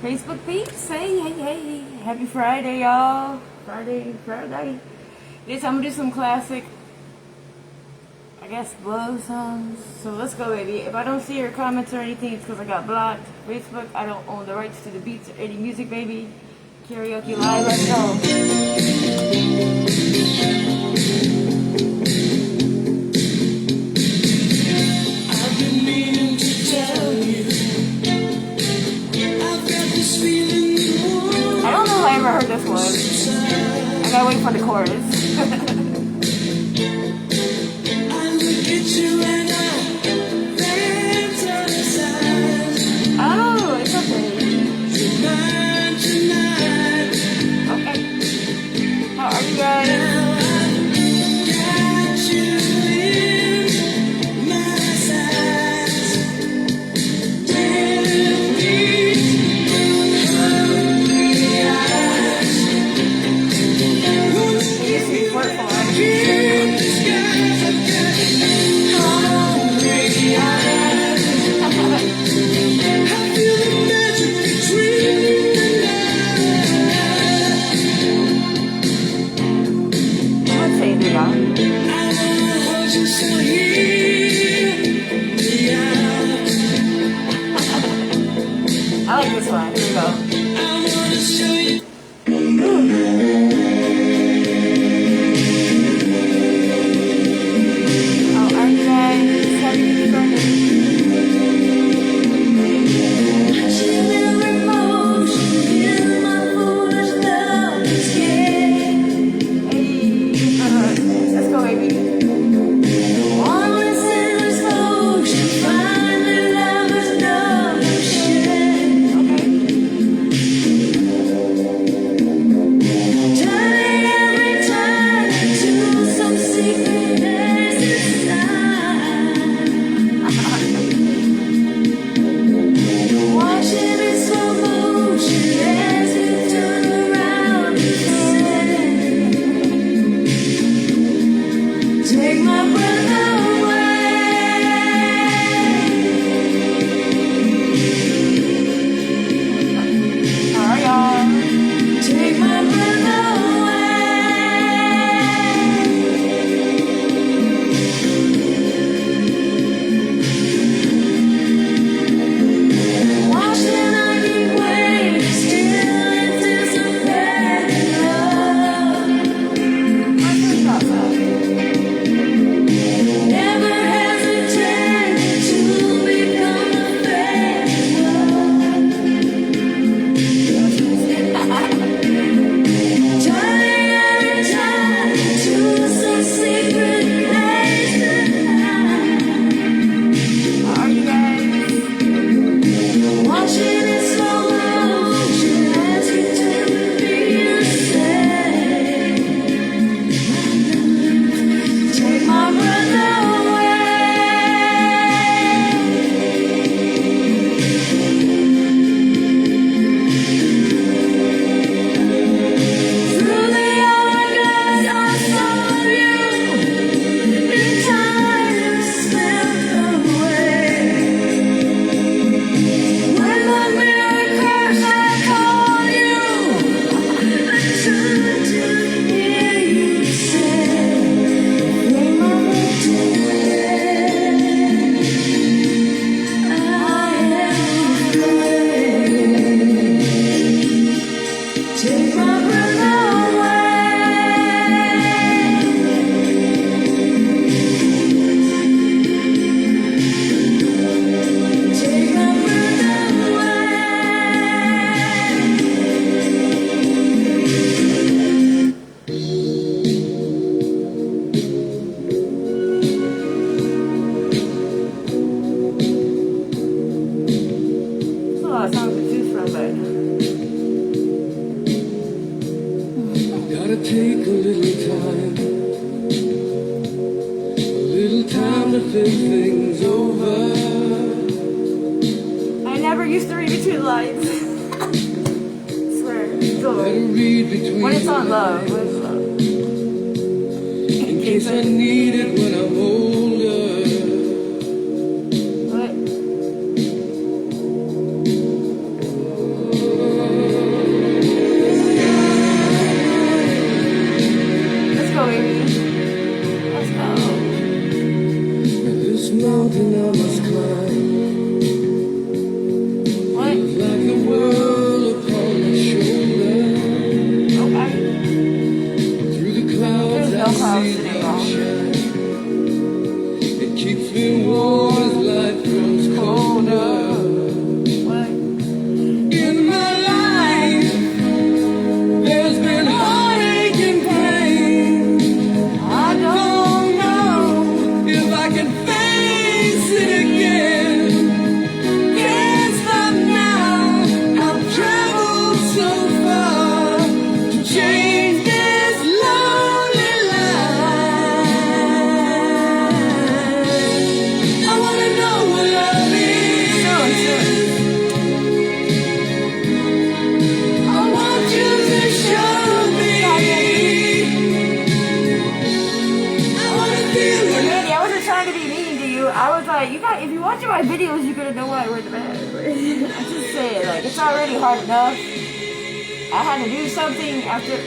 Facebook peeps, hey, happy Friday, y'all. Friday. This I'm gonna do some classic, I guess, love songs. So let's go, baby. If I don't see your comments or anything, it's because I got blocked. Facebook, I don't own the rights to the beats or any music, baby. Karaoke live, let's go. I never heard this one. I gotta wait for the chorus. Oh, it's okay. Okay. How are you guys? I like this one. Here we go. Oh, aren't you guys happy to be going? Let's go, baby. Take my breath away. Alright, y'all. Take my breath away. Watching I keep waiting, still anticipating love. Never hesitate to become a fan. Turning every time to some secret place tonight. Are you guys watching it slow motion as you turn to be insane? Take my breath away. Through the hourglass I saw you. In time spent away. When the mirror curves I call you. I turn to hear you say, "Take my breath away. I am afraid." Take my breath away. Take my breath away. There's a lot of songs to choose from, but Gotta take a little time to think things over. I never used to read between the lines. Swear. Better read between When it's the on love. lines, When it's love. in case I need it when I'm older. What? like, it's already hard enough. I had to do something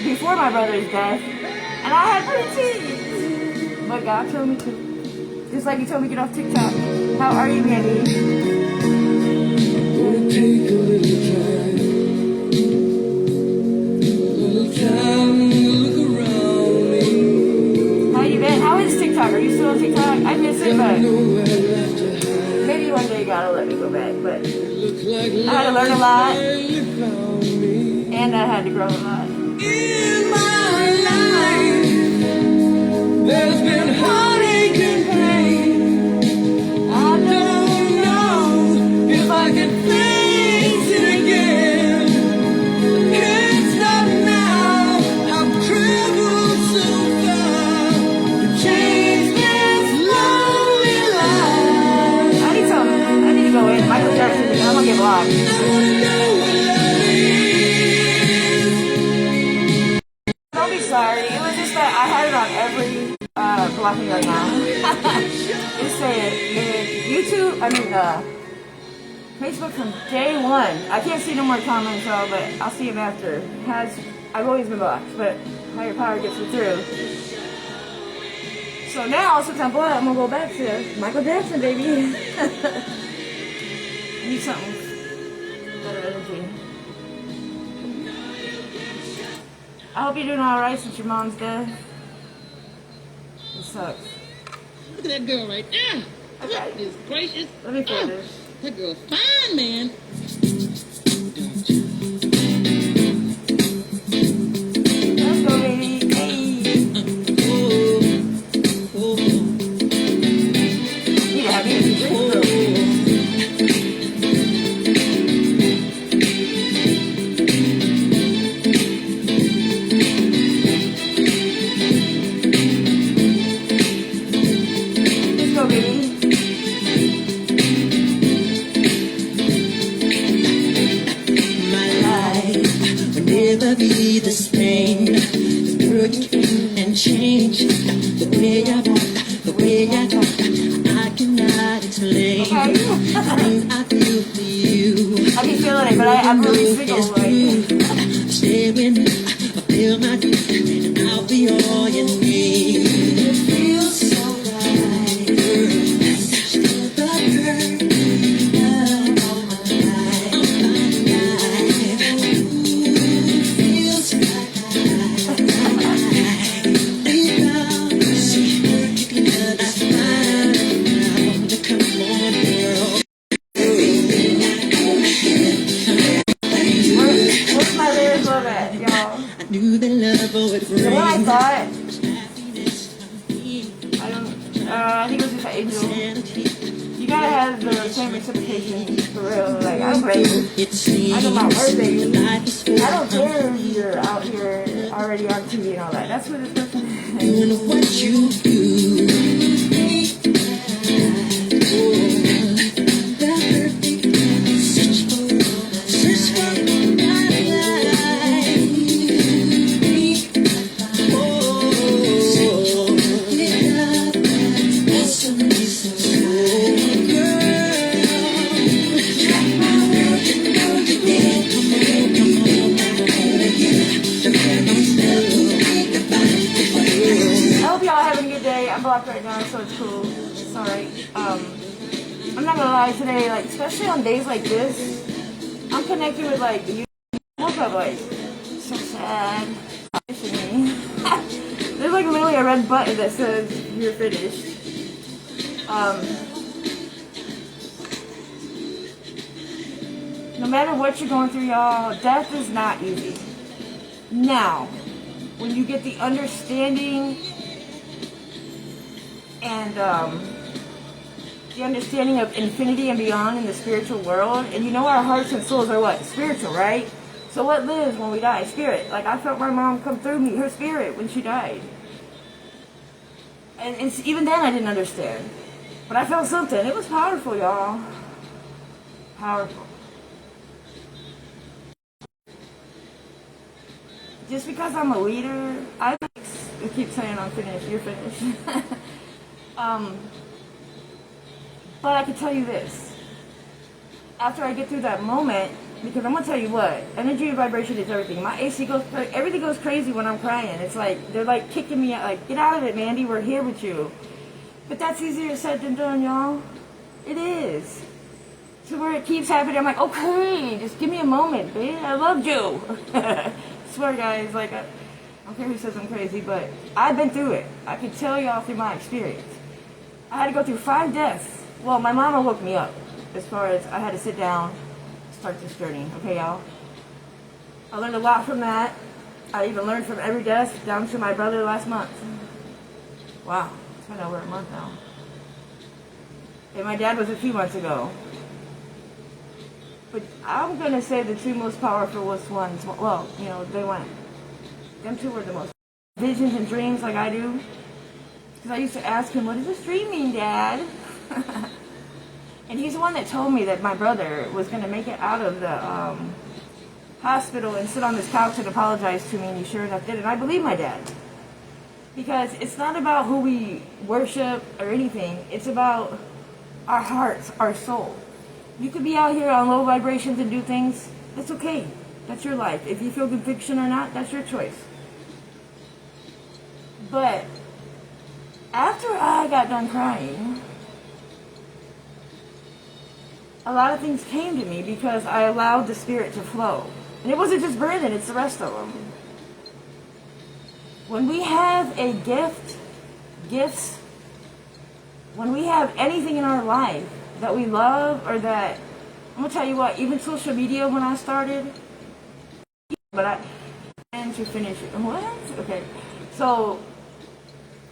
before my brother's death, and I had preteens. But God told me to. Just like He told me to get off TikTok. How are you, Mandy? Gonna take a little time to look around me. How you been? How is TikTok? Are you still on TikTok? I miss it, but Nowhere left to hide. maybe one day God will let me go back. But Looks like I had to learn a lot, you found me. and I had to grow a lot. In my life, there's been heartache and pain. I don't know if I can face it again. Can't stop now. I've traveled so far to change this lonely life. I need to go in. Michael Jackson, I'm gonna get blocked. I wanna know what love is. Don't be sorry. It was just that I had it on every blocking right now. Just say it. YouTube, Facebook from day one. I can't see no more comments, y'all, but I'll see them after. I've always been blocked, but higher power gets me through. So now, since I'm blocked, I'm gonna go back to Michael Jackson, baby. Need something better energy. I hope you're doing alright since your mom's dead. It sucks. Look at that girl right there. Okay. Goodness gracious. Let me finish. That girl's fine, man. Let's go, baby. Hey. Oh, You need to have me a drink, bro. Let's go, baby. my life will never be the same. The girl you came and changed the way I walk, the way I talk. I cannot explain Okay. the things I feel for you. I be feeling it, but I'm really single It's right true. Stay with me, fulfill my dreams, and I'll be all you need. It feels so right, girl. Still the perfect love of my life. Feels right. Deep down, see, that's fine. Come on, girl. Where's my lyrics love at, y'all? I knew that love would The one I bring thought, happiness to me. I think it was just an angel. You gotta have the same reciprocation, for real. Like, I'm brave. It seems I know my word, baby. life is full I don't care if you're out here already on TV and all that. That's what this person is. doing what you do. The perfect search for my life. I hope y'all having a good day. I'm blocked right now, so it's cool. It's alright. I'm not gonna lie today, like, especially on days like this, I'm connecting with, like, you. I woke up, like, so sad. There's, like, literally a red button that says, you're finished. No matter what you're going through, y'all, death is not easy. Now, when you get the understanding and the understanding of infinity and beyond in the spiritual world, and you know our hearts and souls are what? Spiritual, right? So what lives when we die? Spirit. Like, I felt my mom come through me, her spirit, when she died. And even then I didn't understand. But I felt something. It was powerful, y'all. Powerful. Just because I'm a leader, I keep saying I'm finished, you're finished. But I can tell you this. After I get through that moment, Because I'm gonna tell you what, energy and vibration is everything. My AC goes, everything goes crazy when I'm crying. It's like, they're like kicking me out, like, get out of it, Mandy, we're here with you. But that's easier said than done, y'all. It is. To where it keeps happening, I'm like, okay, just give me a moment, babe. I loved you. Swear, guys, like, I don't care who says I'm crazy, but I've been through it. I can tell y'all through my experience. I had to go through 5 deaths. Well, my mama woke me up as far as I had to sit down, start this journey, okay, y'all? I learned a lot from that. I even learned from every death down to my brother last month. Wow, it's been over a month now. And my dad was a few months ago. But I'm going to say the 2 most powerful ones, well, you know, they went. Them 2 were the most. Visions and dreams like I do. Because I used to ask him, what does this dream mean, Dad? And he's the one that told me that my brother was going to make it out of the hospital and sit on this couch and apologize to me, and he sure enough did. And I believe my dad. Because it's not about who we worship or anything. It's about our hearts, our soul. You could be out here on low vibrations and do things. That's okay. That's your life. If you feel conviction or not, that's your choice. But after I got done crying, a lot of things came to me because I allowed the spirit to flow. And it wasn't just Brandon, it's the rest of them. When we have a gifts, when we have anything in our life that we love or that, I'm going to tell you what, even social media when I started, but and to finish it. What? Okay. So,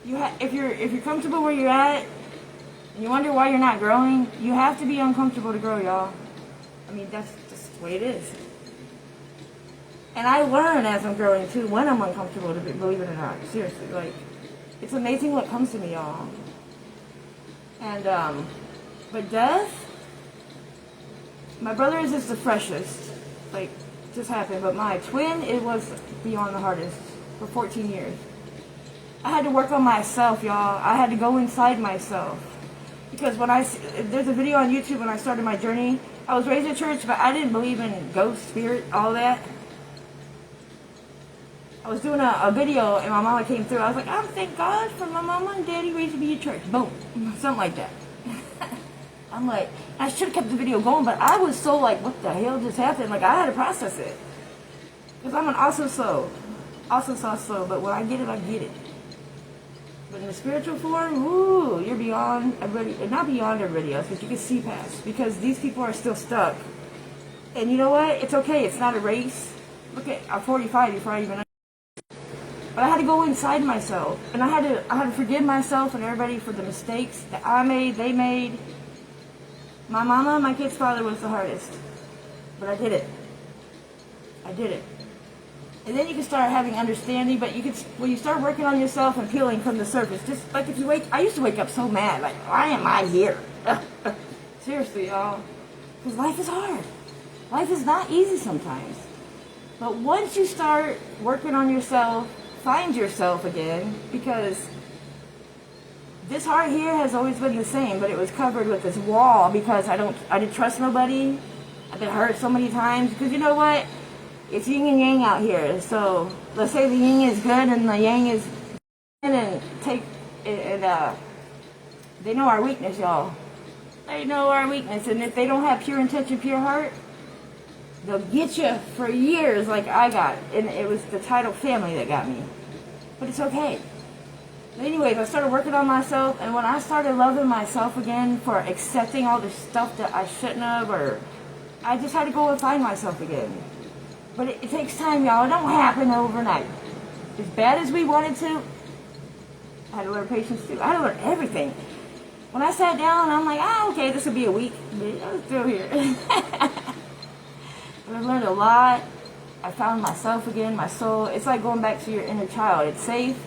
if you're comfortable where you're at, and you wonder why you're not growing, you have to be uncomfortable to grow, y'all. I mean, that's just the way it is. And I learn as I'm growing, too, when I'm uncomfortable, believe it or not. Seriously, like, it's amazing what comes to me, y'all. And, but death, my brother is just the freshest. Like, just happened. But my twin, it was beyond the hardest for 14 years. I had to work on myself, y'all. I had to go inside myself. Because there's a video on YouTube when I started my journey. I was raised in church, but I didn't believe in ghost, spirit, all that. I was doing a video, and my mama came through. I was like, I thank God for my mama and daddy raised me in church. Boom. Something like that. I'm like, I should have kept the video going, but I was so like, what the hell just happened? Like, I had to process it. Because I'm an also slow, but when I get it, I get it. But in the spiritual form, ooh, you're beyond everybody, not beyond everybody else, but you can see past. Because these people are still stuck. And you know what? It's okay. It's not a race. Look at, I'm 45 before I even. But I had to go inside myself, and I had to forgive myself and everybody for the mistakes that I made, they made. My mama, my kid's father was the hardest, but I did it. I did it. And then you can start having understanding, but when you start working on yourself and peeling from the surface, just like if you I used to wake up so mad, like, why am I here? Seriously, y'all. Because life is hard. Life is not easy sometimes. But once you start working on yourself, find yourself again, because this heart here has always been the same, but it was covered with this wall because I didn't trust nobody. I've been hurt so many times, because you know what? It's yin and yang out here. So let's say the yin is good and the yang is and they know our weakness, y'all. They know our weakness, and if they don't have pure intention, pure heart, they'll get you for years like I got. And it was the title family that got me. But it's okay. But anyways, I started working on myself, and when I started loving myself again for accepting all the stuff that I shouldn't have, or I just had to go and find myself again. But it takes time, y'all. It don't happen overnight. As bad as we wanted to, I had to learn patience too. I had to learn everything. When I sat down, I'm like, okay, this will be a week. But I was still here. But I learned a lot. I found myself again, my soul. It's like going back to your inner child. It's safe,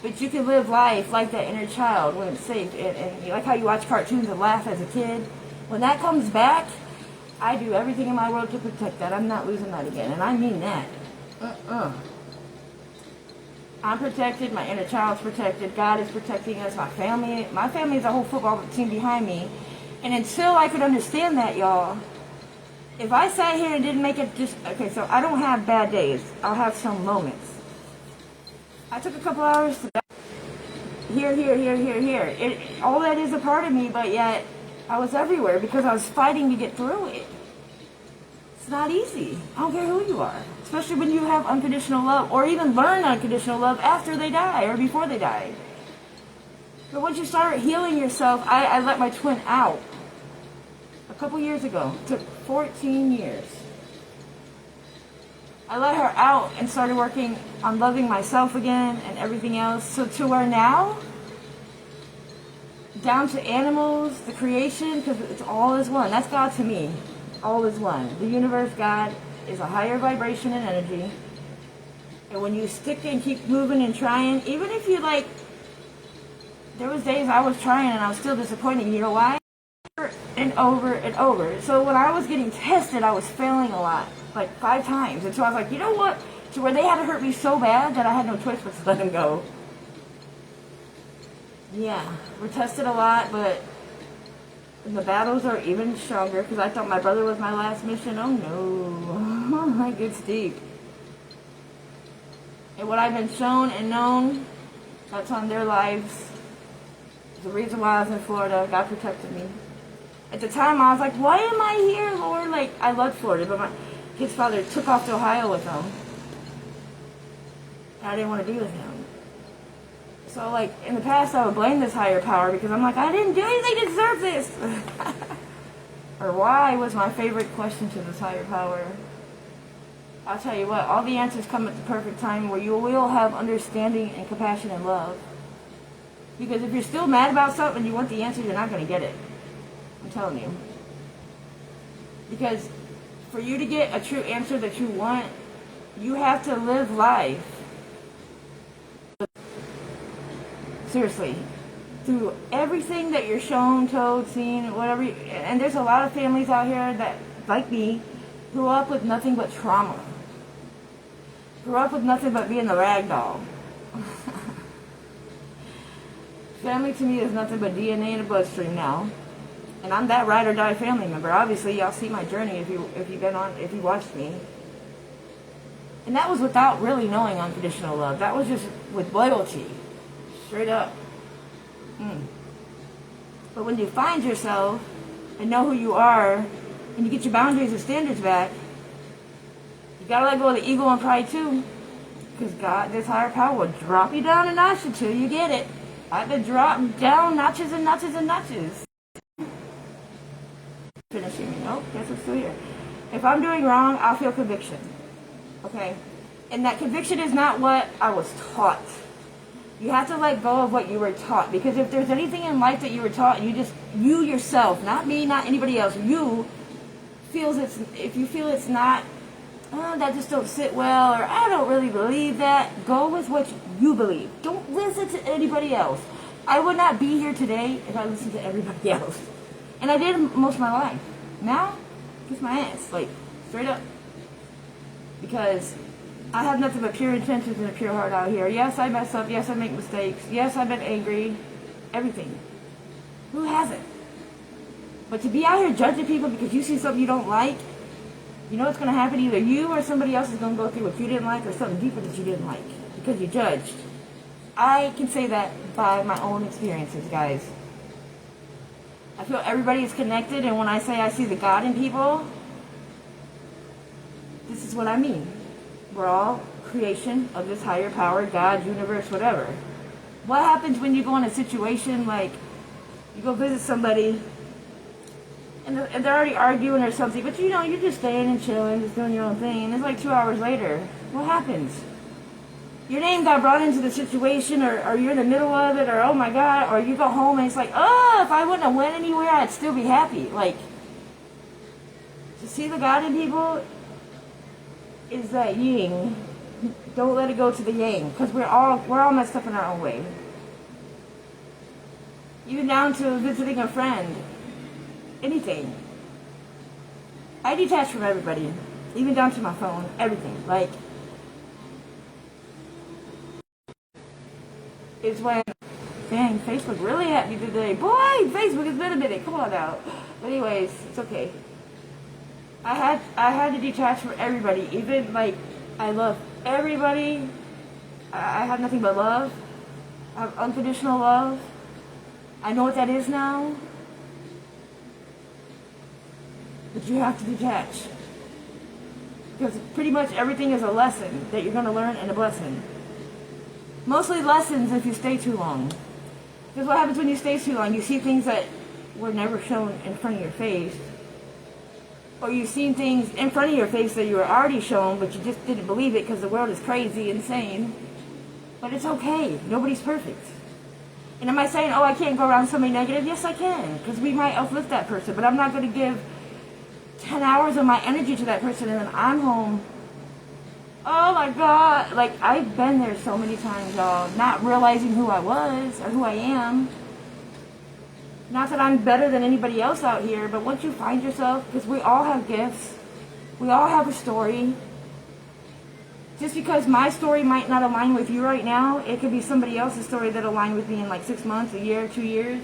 but you can live life like that inner child when it's safe. And like how you watch cartoons and laugh as a kid. When that comes back, I do everything in my world to protect that. I'm not losing that again, and I mean that. I'm protected. My inner child's protected. God is protecting us. My family is a whole football team behind me. And until I could understand that, y'all, if I sat here and didn't make it just, okay, so I don't have bad days. I'll have some moments. I took a couple hours to here. All that is a part of me, but yet I was everywhere because I was fighting to get through it. It's not easy. I don't care who you are. Especially when you have unconditional love, or even learn unconditional love after they die or before they die. But once you start healing yourself, I let my twin out a couple years ago. It took 14 years. I let her out and started working on loving myself again and everything else. So to where now, down to animals, the creation, because it's all is one. That's God to me. All is one. The universe, God, is a higher vibration and energy. And when you stick and keep moving and trying, even if you like, there was days I was trying and I was still disappointed. You know why? And over and over. So when I was getting tested, I was failing a lot, like 5 times. And so I was like, you know what? To where they had to hurt me so bad that I had no choice but to let them go. Yeah, we're tested a lot, but the battles are even stronger because I thought my brother was my last mission. Oh no, it gets deep. And what I've been shown and known, that's on their lives. The reason why I was in Florida, God protected me. At the time, I was like, why am I here, Lord? Like, I loved Florida, but his father took off to Ohio with him. And I didn't want to be with him. So, like, in the past, I would blame this higher power because I'm like, I didn't do anything to deserve this. Or why was my favorite question to this higher power. I'll tell you what, all the answers come at the perfect time where you will have understanding and compassion and love. Because if you're still mad about something and you want the answer, you're not going to get it. I'm telling you. Because for you to get a true answer that you want, you have to live life. Seriously. Through everything that you're shown, told, seen, whatever. And there's a lot of families out here that, like me, grew up with nothing but trauma. Grew up with nothing but being the rag doll. Family to me is nothing but DNA in the bloodstream now. And I'm that ride or die family member. Obviously, y'all see my journey if you watched me. And that was without really knowing unconditional love. That was just with loyalty. Straight up. But when you find yourself and know who you are, and you get your boundaries and standards back, you gotta let go of the ego and pride too. Because God, this higher power, will drop you down a notch until you get it. I had to drop down notches and notches and notches. Finishing me. Nope, guess I'm still here. If I'm doing wrong, I'll feel conviction. Okay? And that conviction is not what I was taught. You have to let go of what you were taught. Because if there's anything in life that you were taught, you yourself, not me, not anybody else, you feels if you feel it's not, that just don't sit well, or I don't really believe that, go with what you believe. Don't listen to anybody else. I would not be here today if I listened to everybody else. And I did most of my life. Now, kiss my ass, like, straight up. Because I have nothing but pure intentions and a pure heart out here. Yes, I mess up. Yes, I make mistakes. Yes, I've been angry. Everything. Who hasn't? But to be out here judging people because you see something you don't like, you know what's going to happen? Either you or somebody else is going to go through what you didn't like or something deeper that you didn't like because you judged. I can say that by my own experiences, guys. I feel everybody is connected, and when I say I see the God in people, this is what I mean. We're all creation of this higher power, God, universe, whatever. What happens when you go in a situation like you go visit somebody and they're already arguing or something, but you know, you're just staying and chilling, just doing your own thing, and it's like 2 hours later. What happens? Your name got brought into the situation, or you're in the middle of it, or oh my God, or you go home and it's like, oh, if I wouldn't have went anywhere, I'd still be happy. Like, to see the God in people is that yin. Don't let it go to the yang, because we're all messed up in our own way. Even down to visiting a friend. Anything. I detach from everybody. Even down to my phone. Everything. Like, it's when, dang, Facebook really had me today. Boy, Facebook has been a minute. Come on now. But anyways, it's okay. I had to detach from everybody. Even like I love everybody. I have nothing but love. I have unconditional love. I know what that is now. But you have to detach. Because pretty much everything is a lesson that you're going to learn and a blessing. Mostly lessons if you stay too long. Because what happens when you stay too long? You see things that were never shown in front of your face. Or you've seen things in front of your face that you were already shown, but you just didn't believe it because the world is crazy, insane. But it's okay. Nobody's perfect. And am I saying, oh, I can't go around somebody negative? Yes, I can. Because we might uplift that person. But I'm not going to give 10 hours of my energy to that person and then I'm home. Oh my God. Like, I've been there so many times, y'all. Not realizing who I was or who I am. Not that I'm better than anybody else out here, but once you find yourself, because we all have gifts, we all have a story. Just because my story might not align with you right now, it could be somebody else's story that'll align with me in like 6 months, a year, 2 years.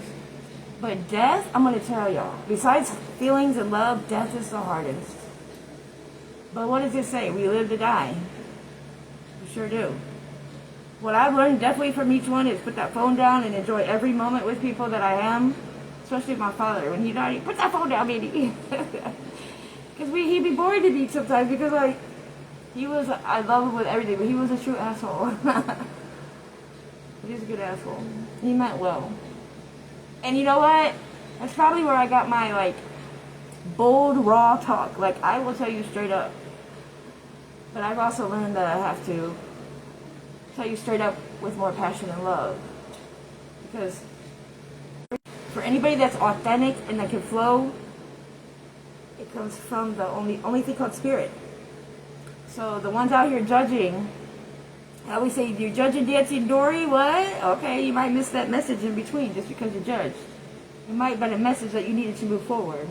But death, I'm going to tell y'all, besides feelings and love, death is the hardest. But what does it say? We live to die. We sure do. What I've learned definitely from each one is put that phone down and enjoy every moment with people that I am. Especially my father. When he died, he put that phone down, baby. Because he'd be bored to me sometimes because, like, he was, I love him with everything, but he was a true asshole. But he's a good asshole. He meant well. And you know what? That's probably where I got my, like, bold, raw talk. Like, I will tell you straight up. But I've also learned that I have to tell you straight up with more passion and love. Because for anybody that's authentic and that can flow, it comes from the only thing called spirit. So the ones out here judging, I always say, you're judging Dancing Dory, what? Okay, you might miss that message in between just because you judged. It might have been a message that you needed to move forward.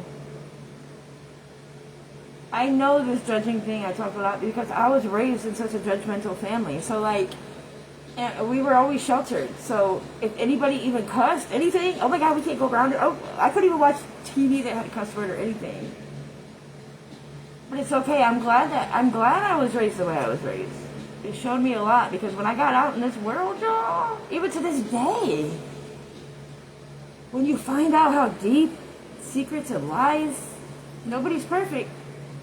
I know this judging thing I talk about because I was raised in such a judgmental family. So like, and we were always sheltered. So if anybody even cussed anything, oh my God, we can't go around it. Oh, I couldn't even watch TV that had a cuss word or anything. But it's okay. I'm glad I was raised the way I was raised. It showed me a lot because when I got out in this world, y'all, even to this day, when you find out how deep secrets and lies, nobody's perfect,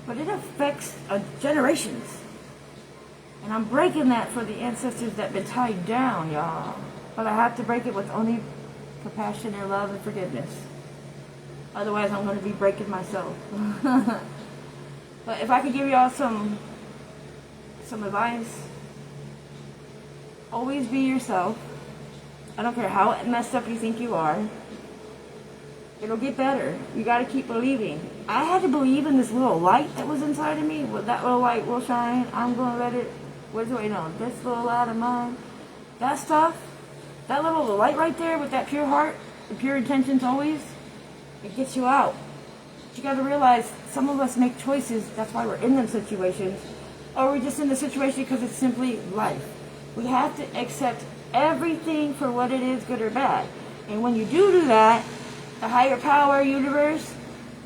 but it affects generations. And I'm breaking that for the ancestors that have been tied down, y'all. But I have to break it with only compassion and love and forgiveness. Otherwise, I'm going to be breaking myself. But if I could give y'all some advice, always be yourself. I don't care how messed up you think you are. It'll get better. You got to keep believing. I had to believe in this little light that was inside of me. Well, that little light will shine. I'm going to let it. What's going on? This little light of mine. That stuff. That little light right there with that pure heart, the pure intentions always, it gets you out. But you got to realize some of us make choices. That's why we're in them situations. Or we're just in the situation because it's simply life. We have to accept everything for what it is, good or bad. And when you do that, the higher power, universe,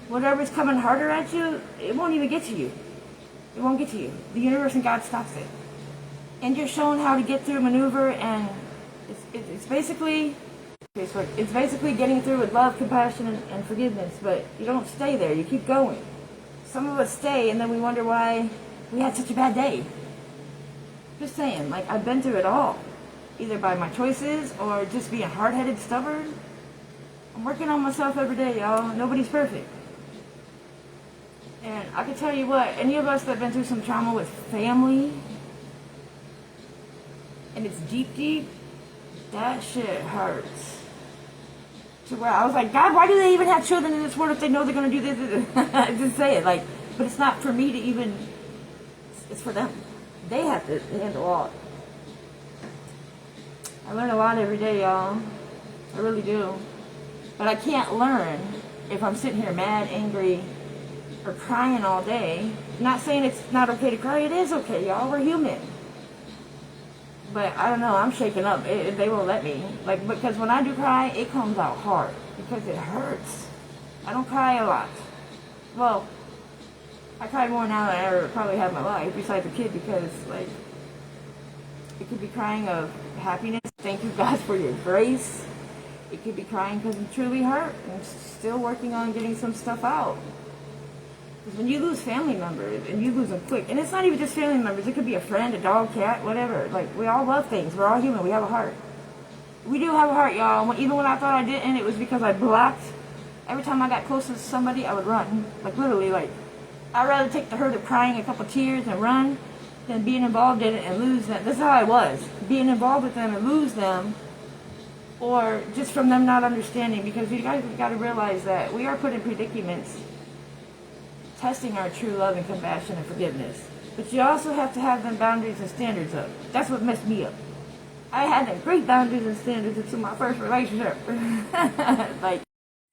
whatever's coming harder at you, it won't even get to you. It won't get to you. The universe and God stops it. And you're shown how to get through, maneuver, and it's basically getting through with love, compassion, and forgiveness. But you don't stay there. You keep going. Some of us stay, and then we wonder why we had such a bad day. Just saying, like, I've been through it all. Either by my choices or just being hard-headed, stubborn. I'm working on myself every day, y'all. Nobody's perfect. And I can tell you what, any of us that have been through some trauma with family, and it's deep, that shit hurts. To where I was like, God, why do they even have children in this world if they know they're going to do this? I just say it, like, but it's not for me to even, it's for them. They have to handle all it. I learn a lot every day, y'all. I really do. But I can't learn if I'm sitting here mad, angry, or crying all day. Not saying it's not okay to cry. It is okay, y'all. We're human. But I don't know. I'm shaking up. They won't let me. Like, because when I do cry, it comes out hard. Because it hurts. I don't cry a lot. Well, I cry more now than I ever probably have in my life, besides a kid, because, like, it could be crying of happiness. Thank you, God, for your grace. It could be crying because I'm truly hurt and still working on getting some stuff out. Because when you lose family members, and you lose them quick, and it's not even just family members, it could be a friend, a dog, cat, whatever. Like, we all love things. We're all human. We have a heart. We do have a heart, y'all. Even when I thought I didn't, it was because I blocked. Every time I got close to somebody, I would run. Like, literally, like, I'd rather take the hurt of crying a couple tears and run than being involved in it and lose them. This is how I was. Being involved with them and lose them, or just from them not understanding. Because you guys got to realize that we are put in predicaments testing our true love and compassion and forgiveness. But you also have to have them boundaries and standards up. That's what messed me up. I had them great boundaries and standards until my first relationship. Like,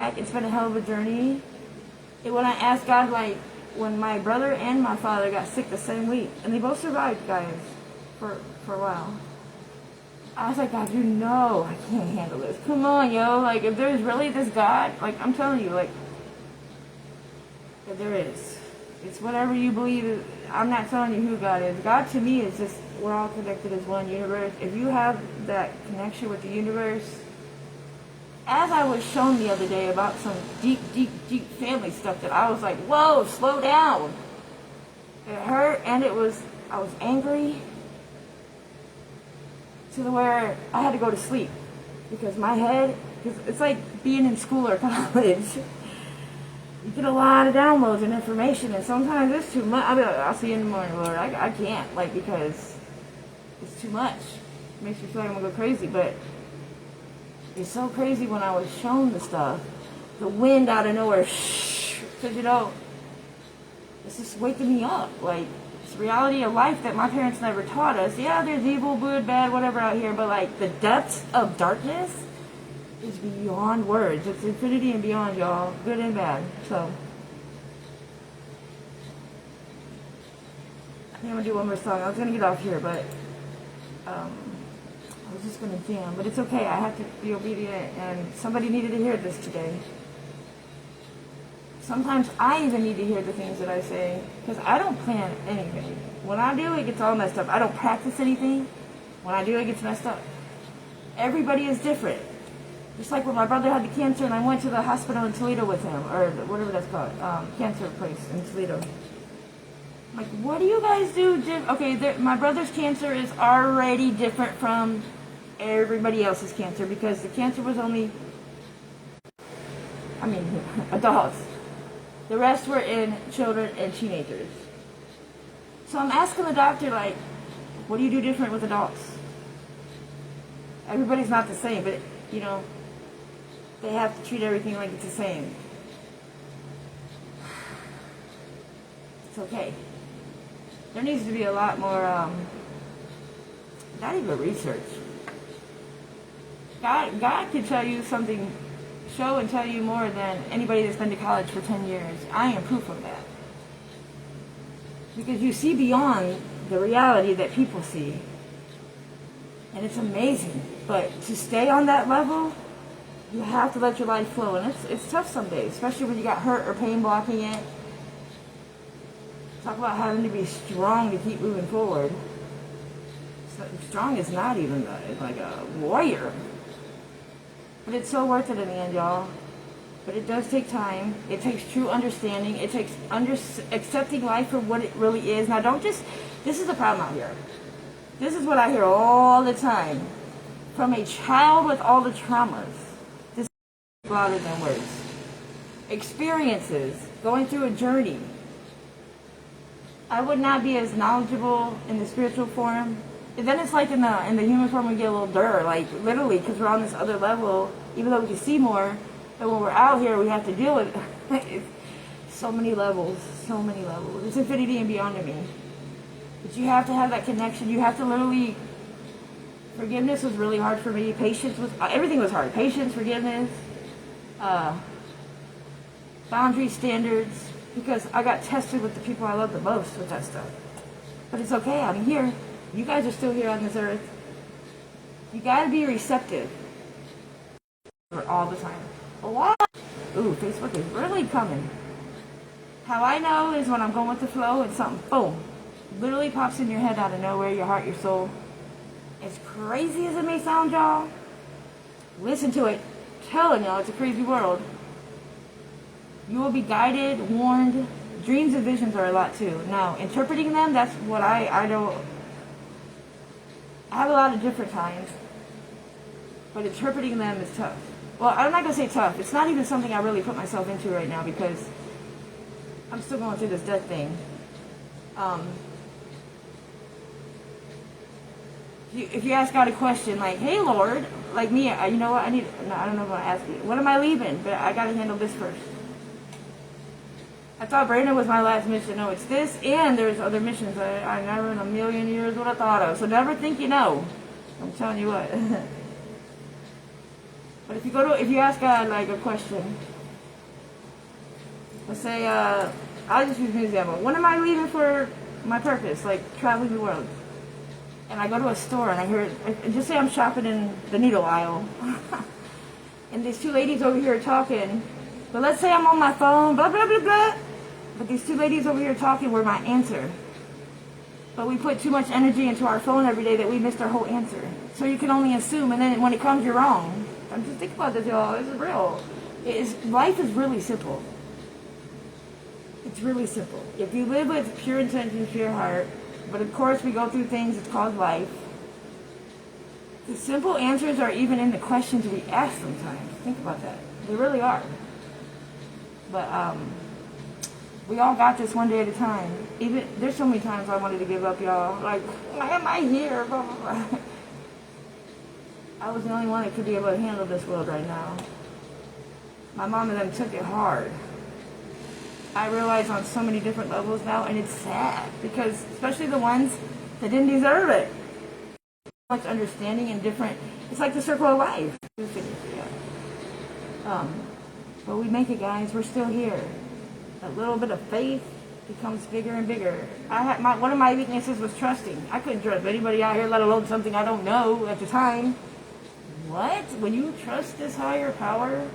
it's been a hell of a journey. And when I asked God, like, when my brother and my father got sick the same week, and they both survived, guys, for a while, I was like, God, you know I can't handle this. Come on, yo. Like, if there's really this God, like, I'm telling you, like, if there is. It's whatever you believe. I'm not telling you who God is. God to me is just, we're all connected as one universe. If you have that connection with the universe, as I was shown the other day about some deep, deep, deep family stuff that I was like, whoa, slow down. It hurt, and I was angry to the where I had to go to sleep because my head, because it's like being in school or college. You get a lot of downloads and information, and sometimes it's too much. I'll see you in the morning, Lord. I can't, like, because it's too much. It makes me feel like I'm gonna go crazy, but it's so crazy when I was shown the stuff. The wind out of nowhere, because, you know, it's just waking me up. Like, it's the reality of life that my parents never taught us. Yeah, there's evil, good, bad, whatever out here, but, like, the depths of darkness is beyond words. It's infinity and beyond, y'all. Good and bad. So, I think I'm going to do one more song. I was going to get off here, but I was just going to jam. But it's okay. I have to be obedient, and somebody needed to hear this today. Sometimes I even need to hear the things that I say, because I don't plan anything. When I do, it gets all messed up. I don't practice anything. When I do, it gets messed up. Everybody is different. Just like when my brother had the cancer and I went to the hospital in Toledo with him, or whatever that's called, cancer place in Toledo. Like, what do you guys do? Okay, my brother's cancer is already different from everybody else's cancer because the cancer was only, adults. The rest were in children and teenagers. So I'm asking the doctor, like, what do you do different with adults? Everybody's not the same, but, you know, they have to treat everything like it's the same. It's okay. There needs to be a lot more, not even research. God could tell you something, show and tell you more than anybody that's been to college for 10 years. I am proof of that. Because you see beyond the reality that people see. And it's amazing. But to stay on that level, you have to let your life flow, and it's tough some days, especially when you got hurt or pain blocking it. Talk about having to be strong to keep moving forward. Strong is not even like a warrior. But it's so worth it in the end, y'all. But it does take time. It takes true understanding. It takes accepting life for what it really is. Now, this is the problem out here. This is what I hear all the time. From a child with all the traumas. Louder than words. Experiences, going through a journey. I would not be as knowledgeable in the spiritual form. And then it's like in the human form we get a little like literally, because we're on this other level, even though we can see more, but when we're out here we have to deal with so many levels, so many levels. It's infinity and beyond to me. But you have to have that connection. You have to literally, forgiveness was really hard for me. Patience was, everything was hard. Patience, forgiveness. Boundary standards, because I got tested with the people I love the most with that stuff. But it's okay, I'm here. You guys are still here on this earth. You gotta be receptive all the time. What? Ooh, Facebook is really coming. How I know is when I'm going with the flow and something, boom, literally pops in your head out of nowhere, your heart, your soul. As crazy as it may sound, y'all, listen to it. Telling y'all, it's a crazy world. You will be guided, warned. Dreams and visions are a lot too. Now, interpreting them, that's what I don't. I have a lot of different times, but interpreting them is tough. Well, I'm not going to say tough. It's not even something I really put myself into right now because I'm still going through this death thing. If you ask God a question like, hey, Lord, like me, you know what, I don't know what to ask you. What am I leaving? But I got to handle this first. I thought Brandon was my last mission. No, it's this, and there's other missions that I never in a million years would have thought of. So never think you know. I'm telling you what. But if you ask God like a question, let's say, I'll just use an example. When am I leaving for my purpose, like traveling the world? And I go to a store and I hear, just say I'm shopping in the needle aisle, and these two ladies over here are talking. But let's say I'm on my phone, blah blah blah blah. But these two ladies over here talking were my answer. But we put too much energy into our phone every day that we missed our whole answer. So you can only assume, and then when it comes, you're wrong. I'm just think about this, y'all. This is real. Life is really simple. It's really simple. If you live with pure intention, pure heart, but of course we go through things, it's called life. The simple answers are even in the questions we ask sometimes. Think about that. They really are. But we all got this one day at a time. Even there's so many times I wanted to give up, y'all. Like, why am I here? Blah, blah, blah. I was the only one that could be able to handle this world right now. My mom and them took it hard. I realize on so many different levels now, and it's sad because especially the ones that didn't deserve it. Much understanding and different. It's like the circle of life. But we make it, guys. We're still here. A little bit of faith becomes bigger and bigger. One of my weaknesses was trusting. I couldn't trust anybody out here, let alone something I don't know at the time. What? When you trust this higher power,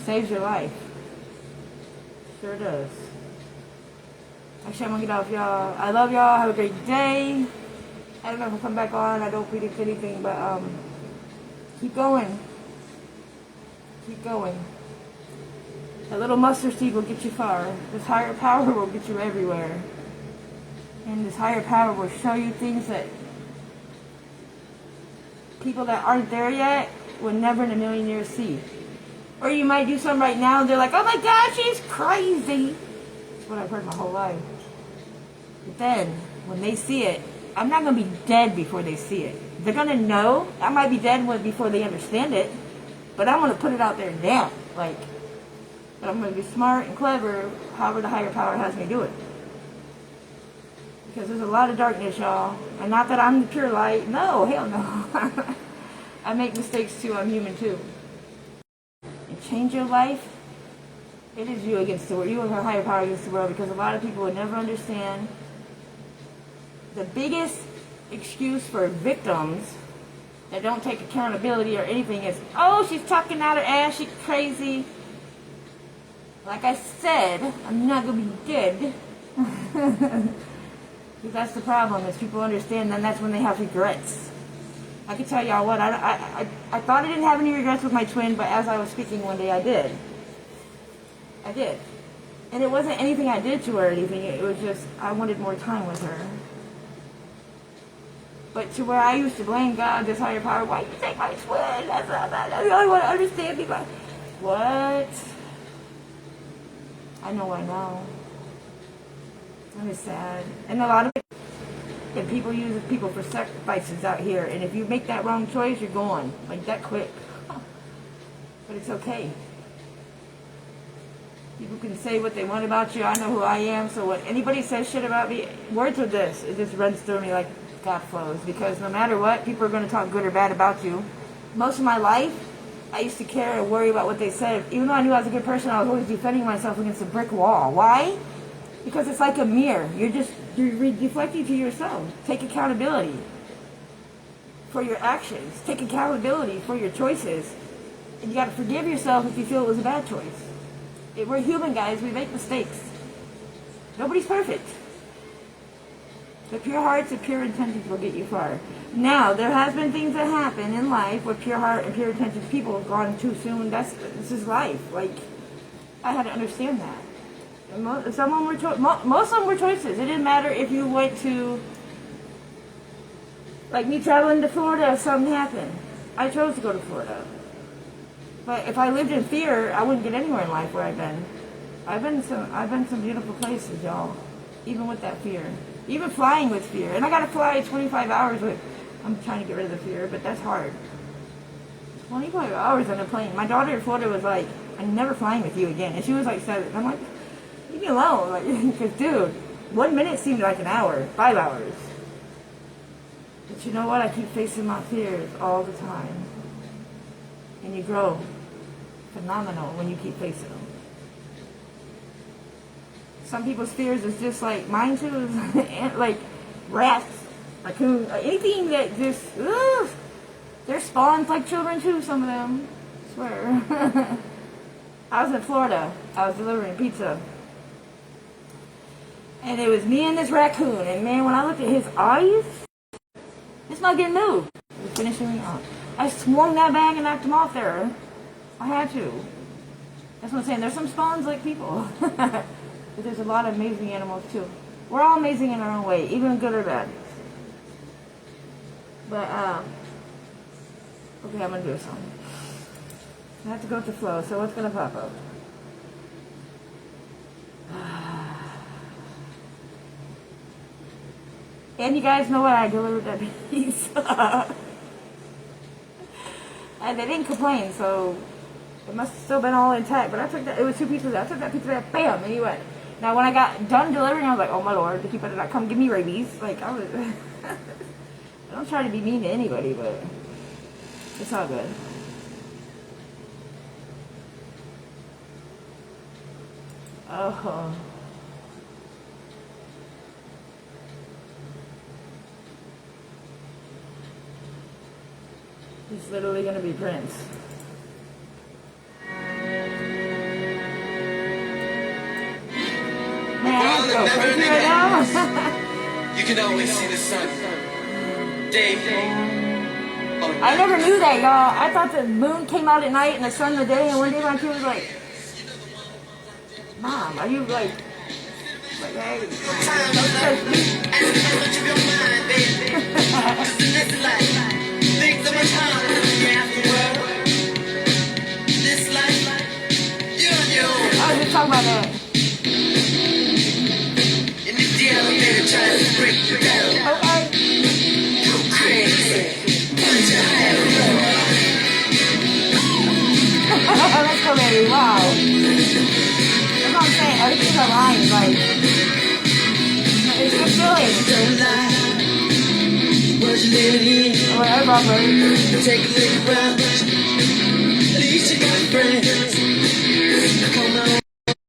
saves your life. Sure does. Actually, I'm gonna get off, y'all. I love y'all. Have a great day. I don't know if I'll come back on. I don't predict anything, but keep going. Keep going. A little mustard seed will get you far. This higher power will get you everywhere. And this higher power will show you things that people that aren't there yet would never in a million years see. Or you might do something right now and they're like, oh my God, she's crazy. That's what I've heard my whole life. But then, when they see it, I'm not going to be dead before they see it. They're going to know. I might be dead before they understand it. But I'm going to put it out there now. But I'm going to be smart and clever, however the higher power has me do it. Because there's a lot of darkness, y'all. And not that I'm the pure light. No, hell no. I make mistakes too. I'm human too. And change your life, it is you against the world. You and her higher power against the world. Because a lot of people will never understand. The biggest excuse for victims that don't take accountability or anything is, oh, she's talking out her ass, she's crazy. Like I said, I'm not going to be dead. That's the problem, is people understand, then that's when they have regrets. I can tell y'all what, I thought I didn't have any regrets with my twin, but as I was speaking one day, I did. I did. And it wasn't anything I did to her or anything, it was just, I wanted more time with her. But to where I used to blame God, this higher power, why you take my twin? That's the only one to understand me. But what? I know I know. And it's sad. And a lot of people use people for sacrifices out here. And if you make that wrong choice, you're gone. Like that quick. But it's okay. People can say what they want about you. I know who I am. So what anybody says shit about me, words with this, it just runs through me like God flows. Because no matter what, people are going to talk good or bad about you. Most of my life, I used to care and worry about what they said. Even though I knew I was a good person, I was always defending myself against a brick wall. Why? Because it's like a mirror. You're deflecting to yourself. Take accountability for your actions. Take accountability for your choices. And you got to forgive yourself if you feel it was a bad choice. We're human, guys. We make mistakes. Nobody's perfect. The pure hearts and pure intentions will get you far. Now, there has been things that happen in life with pure heart and pure intentions. People have gone too soon. This is life. Like, I had to understand that. And most of them were choices. It didn't matter if you went to, like me traveling to Florida, if something happened. I chose to go to Florida. But if I lived in fear, I wouldn't get anywhere in life where I've been. I've been some beautiful places, y'all. Even with that fear. Even flying with fear. And I gotta fly 25 hours with, I'm trying to get rid of the fear, but that's hard. 25 hours on a plane. My daughter in Florida was like, I'm never flying with you again. And she was like 7. I'm like, leave me alone. Like, because dude, 1 minute seemed like an hour. 5 hours. But you know what? I keep facing my fears all the time. And you grow phenomenal when you keep facing them. Some people's fears is just like mine too, is like rats, raccoon, anything that just, they're spawns like children too, some of them. I swear. I was in Florida. I was delivering pizza. And it was me and this raccoon. And man, when I looked at his eyes, this mug didn't move. It was finishing me off. I swung that bag and knocked him off there. I had to. That's what I'm saying. There's some spawns like people. But there's a lot of amazing animals too. We're all amazing in our own way, even good or bad. But, okay, I'm going to do something. I have to go with the flow, so what's going to pop up? And you guys know what? I delivered that pizza. And they didn't complain, so it must have still been all intact. But I took that, it was 2 pizzas. I took that pizza back, bam, and he went. Now, when I got done delivering, I was like, oh my lord, the people did not come give me rabies. Like, I was. I don't try to be mean to anybody, but it's all good. Oh. He's literally gonna be Prince. Man, I have to go crazy right now. You can always see the sun. Day. I never knew that, y'all. I thought the moon came out at night and the sun the day, and one day my kid was like, Mom, are you like hey? I was just talking about that. Okay. Let's go, baby. Wow. That's what I'm saying. Everything's aligned. Like, it's good feeling. Whatever, buddy. Take a look around. At least you got friends. Come on.